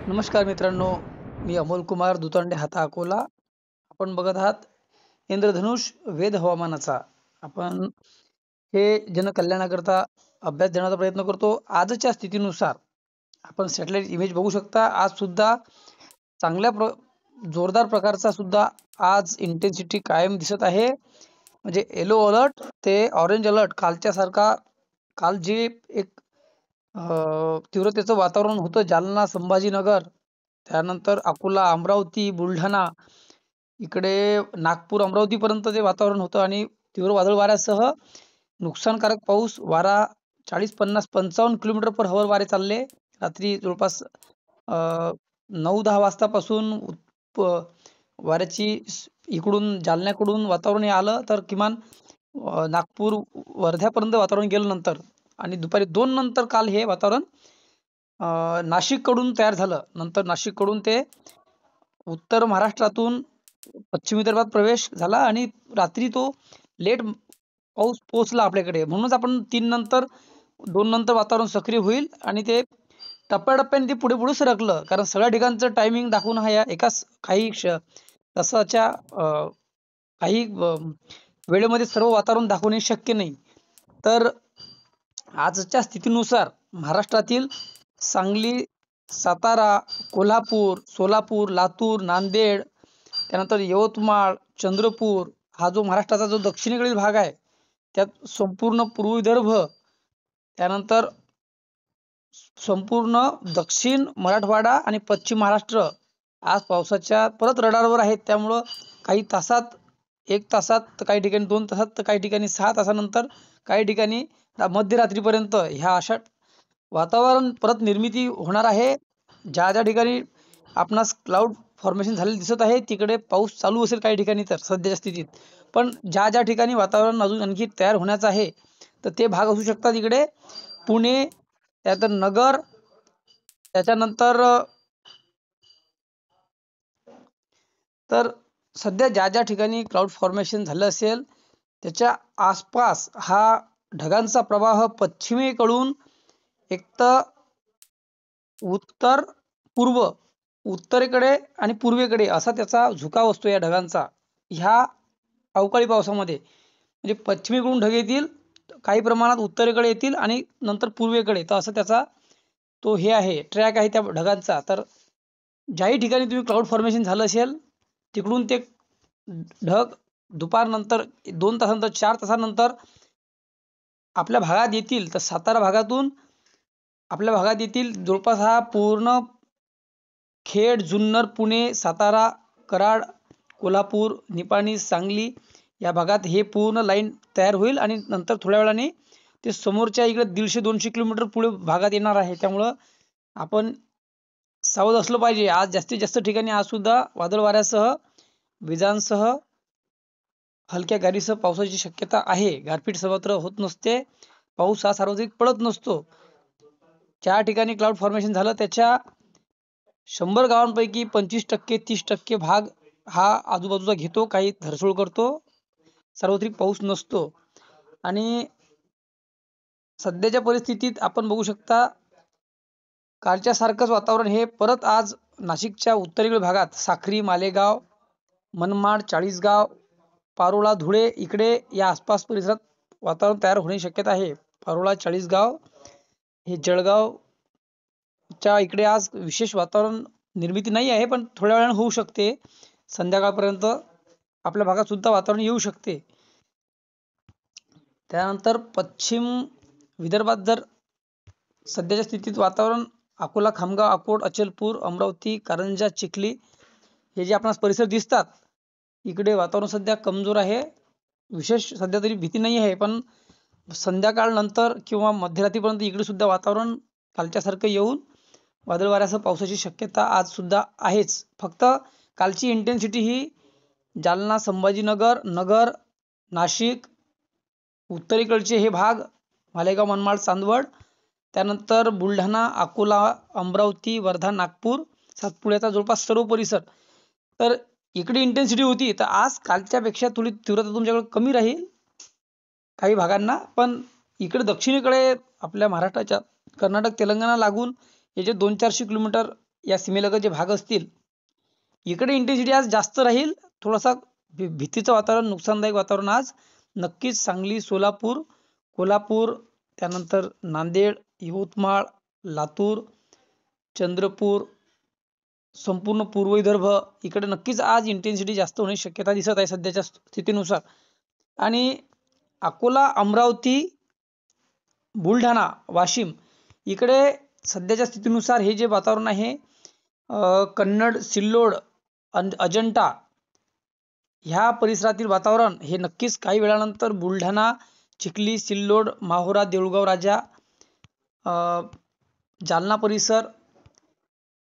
नमस्कार मित्रांनो, मी अमोल कुमार दुतांडे, हाता अकोला. आपण बघत आहात इंद्रधनुष वेध हवामानाचा. आपण हे जनकल्याणाकरता अभ्यास देण्याचा प्रयत्न करतो. आजच्या स्थितीनुसार आपण सॅटेलाइट इमेज बघू शकता. आज सुद्धा जोरदार प्रकारचा सुद्धा आज इंटेन्सिटी कायम दिसत आहे. म्हणजे येलो अलर्ट ते ऑरेंज अलर्ट कालच्या सारखा, काल जे एक तीव्रतेचं वातावरण होतं जालना, संभाजीनगर, त्यानंतर अकोला, अमरावती, बुलढाणा, इकडे नागपूर, अमरावती पर्यंत ते वातावरण होतं आणि तीव्र वादळ वाऱ्यासह नुकसानकारक पाऊस, वारा 40, 50, 55 किलोमीटर पर हवर वारे चालले. रात्री जवळपास 9-10 वाजतापासून वाऱ्याची इकडून जालन्याकडून वातावरण हे आलं तर किमान नागपूर, वर्ध्यापर्यंत वातावरण गेलं नंतर, आणि दुपारी 2 नंतर काल हे वातावरण नाशिक कडून तयार झालं. नंतर नाशिक कडून ते उत्तर महाराष्ट्रातून पश्चिम विदर्भात प्रवेश झाला आणि रात्री तो लेट पाऊस पोहोचला आपल्याकडे. म्हणूनच आपण 3 नंतर, 2 नंतर वातावरण सक्रिय होईल आणि ते टप्प्याटप्प्याने ते पुढे पुढे सरकलं. कारण सगळ्या ठिकाणचं टायमिंग दाखवून हा एकाच काही तासाच्या काही वेळेमध्ये सर्व वातावरण दाखवणे शक्य नाही. तर आजच्या स्थितीनुसार महाराष्ट्रातील सांगली, सातारा, कोल्हापूर, सोलापूर, लातूर, नांदेड, त्यानंतर यवतमाळ, चंद्रपूर, हा जो महाराष्ट्राचा जो दक्षिणेकडील भाग आहे, त्यात संपूर्ण पूर्व विदर्भ, त्यानंतर संपूर्ण दक्षिण मराठवाडा आणि पश्चिम महाराष्ट्र आज पावसाच्या परत रडारवर आहेत. त्यामुळं काही तासात, 1 तासात, तर काही ठिकाणी 2 तासात, तर काही ठिकाणी 6 तासानंतर, काही ठिकाणी मध्यरात्रीपर्यंत ह्या अशा वातावरण परत निर्मिती होणार आहे. ज्या ज्या ठिकाणी आपणास क्लाउड फॉर्मेशन झालेले दिसत आहे तिकडे पाऊस चालू असेल काही ठिकाणी तर सध्याच्या स्थितीत. पण ज्या ज्या ठिकाणी वातावरण अजून आणखी तयार होण्याचं आहे तर ते भाग असू शकतात इकडे पुणे, त्यानंतर नगर, त्याच्यानंतर तर सध्या ज्या ज्या ठिकाणी क्लाउड फॉर्मेशन झालं असेल त्याच्या आसपास हा ढगांचा प्रवाह पश्चिमेकडून एक तर उत्तरेकडे आणि पूर्वेकडे असा त्याचा झुकाव असतो या ढगांचा. ह्या अवकाळी पावसामध्ये म्हणजे पश्चिमेकडून ढग येतील, काही प्रमाणात उत्तरेकडे येतील आणि नंतर पूर्वेकडे, तर असं त्याचा तो हे आहे, ट्रॅक आहे त्या ढगांचा. तर ज्याही ठिकाणी तुम्ही क्लाउड फॉर्मेशन झालं असेल तिकडून ते ढग दुपारनंतर 2 तासानंतर, 4 तासानंतर आपल्या भागात येतील. तर सातारा भागातून आपल्या भागात येतील. जवळपास हा पूर्ण खेड, जुन्नर, पुणे, सातारा, कराड, कोल्हापूर, निपाणी, सांगली या भागात हे पूर्ण लाईन तयार होईल आणि नंतर थोड्या वेळाने ते समोरच्या इकडे 150-200 किलोमीटर पुढे भागात येणार आहे. त्यामुळं आपण सावध असलं पाहिजे. आज जास्तीत जास्त ठिकाणी आज सुद्धा वादळ वाऱ्यासह, विजांसह, हलक्या गारीसह पावसाची शक्यता आहे. गारपीट सर्वत्र होत नसते. पाऊस हा सार्वत्रिक पडत नसतो. ज्या ठिकाणी क्लाउड फॉर्मेशन झालं त्याच्या 100 गावांपैकी 25%, 30% भाग हा आजूबाजूचा घेतो, काही धरसोड करतो, सार्वत्रिक पाऊस नसतो. आणि सध्याच्या परिस्थितीत आपण बघू शकता कालच्या सारखंच वातावरण हे परत आज नाशिकच्या उत्तरेकडील भागात साक्री, मालेगाव, मनमाड, चाळीसगाव, पारोळा, धुळे इकडे या आसपास परिसरात वातावरण तयार होण्याची शक्यता आहे. पारोळा, चाळीसगाव, हे जळगावच्या इकडे आज विशेष वातावरण निर्मिती नाही आहे, पण थोड्या वेळाने होऊ शकते. संध्याकाळपर्यंत आपल्या भागात सुद्धा वातावरण येऊ शकते. त्यानंतर पश्चिम विदर्भात जर सध्याच्या स्थितीत वातावरण अकोला, खामगाव, अकोट, अचलपूर, अमरावती, कारंजा, चिखली हे जे आपणास परिसर दिसतात इकडे वातावरण सध्या कमजोर आहे. विशेष सध्या तरी भीती नाही आहे, पण संध्याकाळ नंतर किंवा मध्यरात्रीपर्यंत इकडे सुद्धा वातावरण कालच्या सारखं येऊन वादळ वाऱ्यासह पावसाची शक्यता आज सुद्धा आहेच. फक्त कालची इंटेन्सिटी ही जालना, संभाजीनगर, नगर, नाशिक, उत्तरेकडचे हे भाग, मालेगाव, मनमाड, चांदवड, त्यानंतर बुलढाणा, अकोला, अमरावती, वर्धा, नागपूर, सातपुड्याचा जवळपास सर्व परिसर, तर इकडे इंटेन्सिटी होती. तर आज कालच्या पेक्षा थोडी तीव्रता तुमच्याकडे कमी राहील काही भागांना. पण इकडे दक्षिणेकडे आपल्या महाराष्ट्राच्या कर्नाटक, तेलंगणा लागून हे जे 200-400 किलोमीटर या सीमेलगत जे भाग असतील इकडे इंटेन्सिटी आज जास्त राहील. थोडासा भीतीचं वातावरण, नुकसानदायक वातावरण आज नक्कीच सांगली, सोलापूर, कोल्हापूर, त्यानंतर नांदेड, यवतमाळ, लातूर, चंद्रपूर, संपूर्ण पूर्व विदर्भ इकडे नक्कीच आज इंटेन्सिटी जास्त होण्याची शक्यता दिसत आहे सध्याच्या स्थितीनुसार. आणि अकोला, अमरावती, बुलढाणा, वाशिम इकडे सध्याच्या स्थितीनुसार हे जे वातावरण आहे, कन्नड, सिल्लोड, अजंठा ह्या परिसरातील वातावरण हे नक्कीच काही वेळानंतर बुलढाणा, चिखली, सिल्लोड, माहुरा, देऊळगाव राजा, जालना परिसर,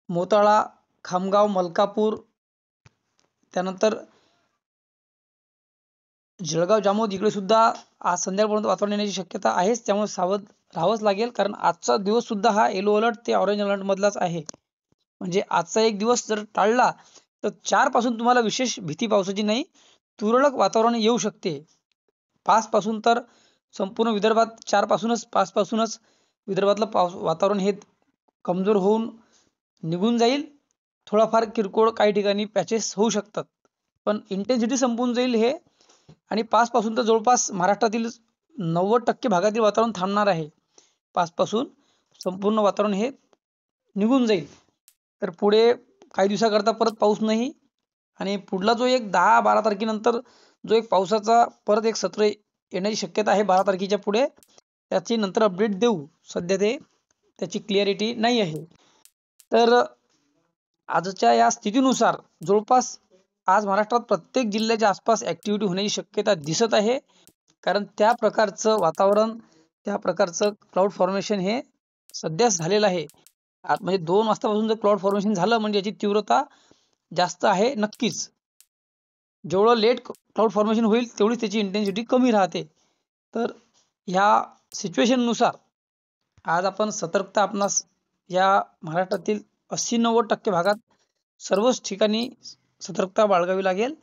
मोताळा, खामगाव, मलकापूर, त्यानंतर जळगाव, जामोद इकडे सुद्धा आज संध्याकाळपर्यंत वातावरण येण्याची शक्यता आहेच. त्यामुळे सावध राहावंच लागेल, कारण आजचा दिवस सुद्धा हा येलो अलर्ट ते ऑरेंज अलर्ट मधलाच आहे. म्हणजे आजचा एक दिवस जर टाळला तर 4 पासून तुम्हाला विशेष भीती पावसाची नाही, तुरळक वातावरण येऊ शकते. 5 पासून तर संपूर्ण विदर्भात 5 पासूनच विदर्भातलं वातावरण हे कमजोर होऊन निघून जाईल. थोडाफार किरकोळ काही ठिकाणी पॅचेस होऊ शकतात, पण इंटेन्सिटी संपून जाईल हे. आणि 5 पासून तर जवळपास महाराष्ट्रातील 90% भागातील वातावरण थांबणार आहे. 5 पासून संपूर्ण वातावरण हे निघून जाईल. तर पुढे काही दिवसाकरता परत पाऊस नाही. आणि पुढला जो एक 10-12 तारखेनंतर जो एक पावसाचा परत एक सत्र येण्याची शक्यता आहे 12 तारखेच्या पुढे, त्याची नंतर अपडेट देऊ. सध्या त्याची क्लिअरिटी नाही आहे. तर आजच्या या स्थितीनुसार जवळपास आज महाराष्ट्रात प्रत्येक जिल्ह्याच्या आसपास ऍक्टिव्हिटी होण्याची शक्यता दिसत आहे, कारण त्या प्रकारचं वातावरण, त्या प्रकारचं क्लाउड फॉर्मेशन हे सध्या झालेलं आहे. म्हणजे 2 वाजतापासून जर क्लाउड फॉर्मेशन झालं म्हणजे याची तीव्रता जास्त आहे नक्कीच. जेवढं लेट क्लाउड फॉर्मेशन होईल तेवढीच त्याची इंटेन्सिटी कमी राहते. तर ह्या सिच्युएशननुसार आज आपण सतर्कता आपणास या महाराष्ट्रातील 80-90% भागात सर्वच ठिकाणी सतर्कता बाळगावी लागेल.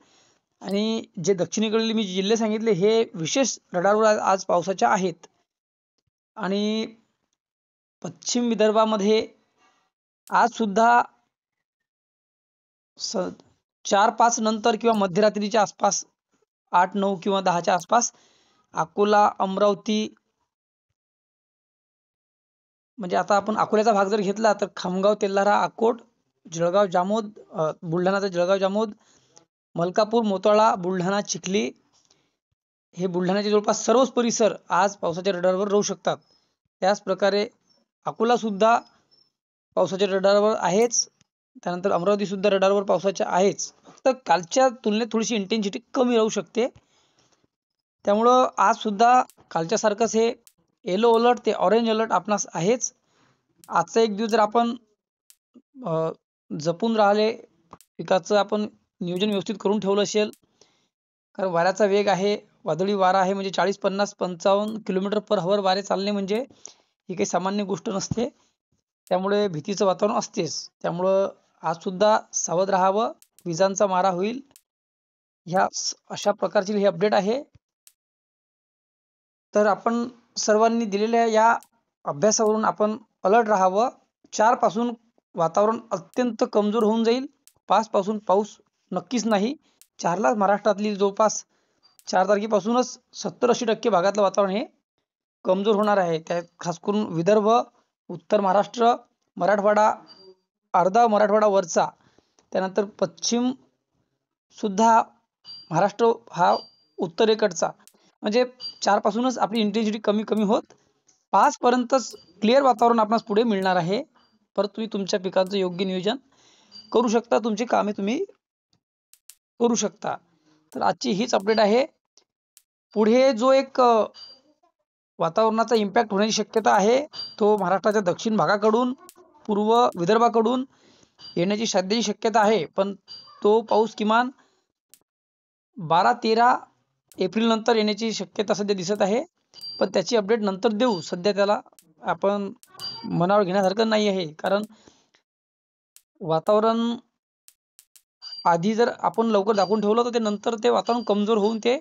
आणि जे दक्षिणेकडील मी जिल्हे सांगितले हे विशेष रडारवर आज पावसाच्या आहेत. आणि पश्चिम विदर्भामध्ये आज सुद्धा 4-5 नंतर किंवा मध्यरात्रीच्या आसपास 8-9 किंवा 10च्या आसपास अकोला, अमरावती, म्हणजे आता आपण अकोल्याचा भाग जर घेतला तर खामगाव, तेल्हारा, अकोट, जळगाव, जामोद, बुलढाणाचा जळगाव, जामोद, मलकापूर, मोताळा, बुलढाणा, चिखली हे बुलढाण्याचे जवळपास सर्वच परिसर आज पावसाच्या रडारवर राहू शकतात. त्याच प्रकारे अकोला सुद्धा पावसाच्या रडारवर आहेच. त्यानंतर अमरावती सुद्धा रडारवर पावसाच्या आहेच. फक्त कालच्या तुलनेत थोडीशी इंटेन्सिटी कमी राहू शकते. त्यामुळं आज सुद्धा कालच्या सारखंच हे येलो अलर्ट ते ऑरेंज अलर्ट आपणास आहेच. आजचा एक दिवस जर आपण जपून राहिले, पिकाचं आपण नियोजन व्यवस्थित करून ठेवलं असेल, कारण वाऱ्याचा वेग आहे, वादळी वारा आहे, म्हणजे 40, 50, 55 km/h वारे चालणे म्हणजे ही काही सामान्य गोष्ट नसते. त्यामुळे भीतीचं वातावरण असतेच. त्यामुळं आज सुद्धा सावध राहावं, विजांचा मारा होईल. ह्या अशा प्रकारची ही अपडेट आहे. तर आपण सर्वांनी दिलेल्या या अभ्यासावरून आपण अलर्ट राहावं. 4 पासून वातावरण अत्यंत कमजोर होऊन जाईल. 5 पासून पाऊस नक्कीच नाही. 4ला महाराष्ट्रातली जवळपास 4 तारखेपासूनच 70-80% भागातलं वातावरण हे कमजोर होणार आहे. त्यात खास करून विदर्भ, उत्तर महाराष्ट्र, मराठवाडा, अर्धा मराठवाडा वरचा, त्यानंतर पश्चिम सुद्धा महाराष्ट्र हा उत्तरेकडचा, म्हणजे 4 पासूनच आपली इंटेन्सिटी कमी कमी होत 5 पर्यंतच क्लिअर वातावरण आपणास पुढे मिळणार आहे. परत तुम्ही तुमच्या पिकांचं योग्य नियोजन करू शकता, तुमची कामे तुम्ही करू शकता. तर आजची हीच अपडेट आहे. पुढे जो एक वातावरणाचा इम्पॅक्ट होण्याची शक्यता आहे तो महाराष्ट्राच्या दक्षिण भागाकडून, पूर्व विदर्भाकडून येण्याची सध्याची शक्यता आहे. पण तो पाऊस किमान 12-13 एप्रिल नंतर येण्याची शक्यता सध्या दिसत आहे. पण त्याची अपडेट नंतर देऊ. सध्या त्याला आपण मनावर घेण्यासारखं नाही आहे, कारण वातावरण आधी जर आपण लवकर दाखवून ठेवलं तर ते नंतर ते वातावरण कमजोर होऊन ते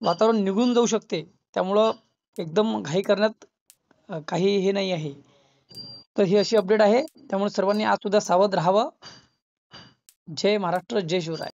वातावरण निघून जाऊ शकते. त्यामुळं एकदम घाई करण्यात काही हे नाही आहे. तर ही अशी अपडेट आहे, त्यामुळे सर्वांनी आज सुद्धा सावध राहावं. जय महाराष्ट्र, जय शिवराय.